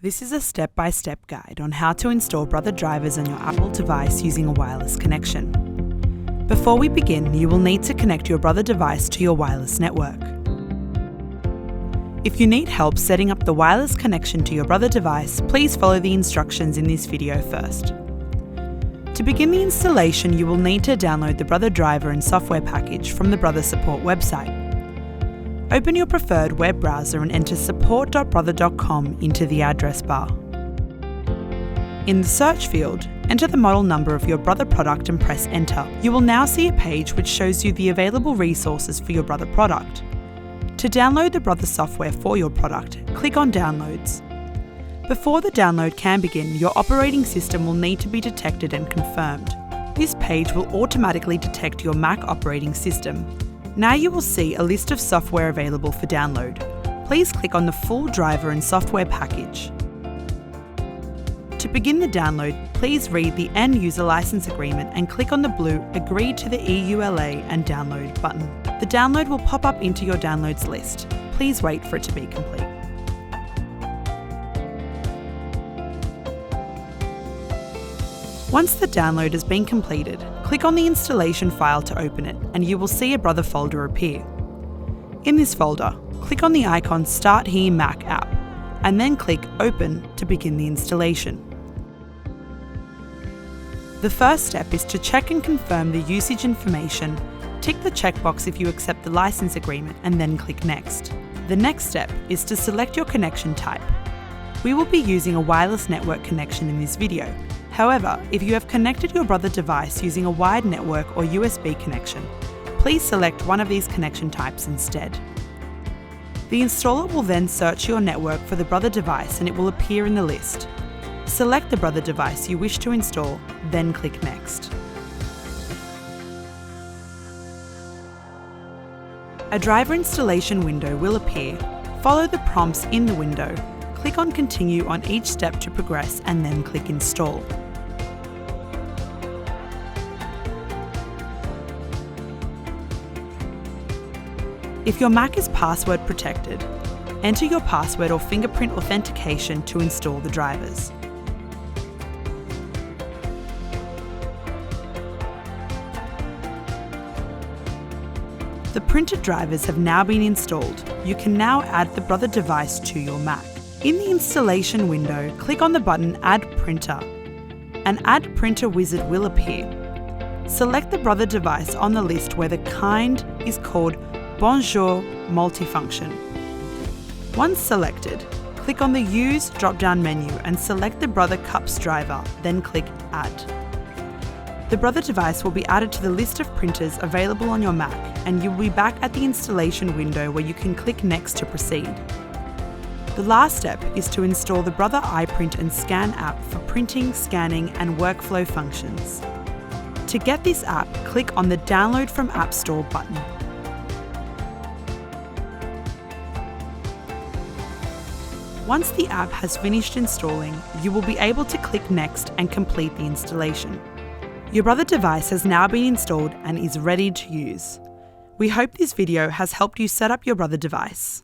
This is a step-by-step guide on how to install Brother drivers on your Apple device using a wireless connection. Before we begin, you will need to connect your Brother device to your wireless network. If you need help setting up the wireless connection to your Brother device, please follow the instructions in this video first. To begin the installation, you will need to download the Brother driver and software package from the Brother support website. Open your preferred web browser and enter support.brother.com into the address bar. In the search field, enter the model number of your Brother product and press enter. You will now see a page which shows you the available resources for your Brother product. To download the Brother software for your product, click on Downloads. Before the download can begin, your operating system will need to be detected and confirmed. This page will automatically detect your Mac operating system. Now you will see a list of software available for download. Please click on the full driver and software package. To begin the download, please read the End User License Agreement and click on the blue Agree to the EULA and Download button. The download will pop up into your downloads list. Please wait for it to be complete. Once the download has been completed, click on the installation file to open it and you will see a Brother folder appear. In this folder, click on the icon Start Here Mac app and then click Open to begin the installation. The first step is to check and confirm the usage information. Tick the checkbox if you accept the license agreement and then click Next. The next step is to select your connection type. We will be using a wireless network connection in this video. However, if you have connected your Brother device using a wired network or USB connection, please select one of these connection types instead. The installer will then search your network for the Brother device and it will appear in the list. Select the Brother device you wish to install, then click Next. A driver installation window will appear. Follow the prompts in the window. Click on Continue on each step to progress and then click Install. If your Mac is password protected, enter your password or fingerprint authentication to install the drivers. The printed drivers have now been installed. You can now add the Brother device to your Mac. In the installation window, click on the button Add Printer. An Add Printer wizard will appear. Select the Brother device on the list where the kind is called Bonjour Multifunction. Once selected, click on the Use drop-down menu and select the Brother Cups driver, then click Add. The Brother device will be added to the list of printers available on your Mac and you will be back at the installation window where you can click Next to proceed. The last step is to install the Brother iPrint&Scan app for printing, scanning and workflow functions. To get this app, click on the Download from App Store button. Once the app has finished installing, you will be able to click Next and complete the installation. Your Brother device has now been installed and is ready to use. We hope this video has helped you set up your Brother device.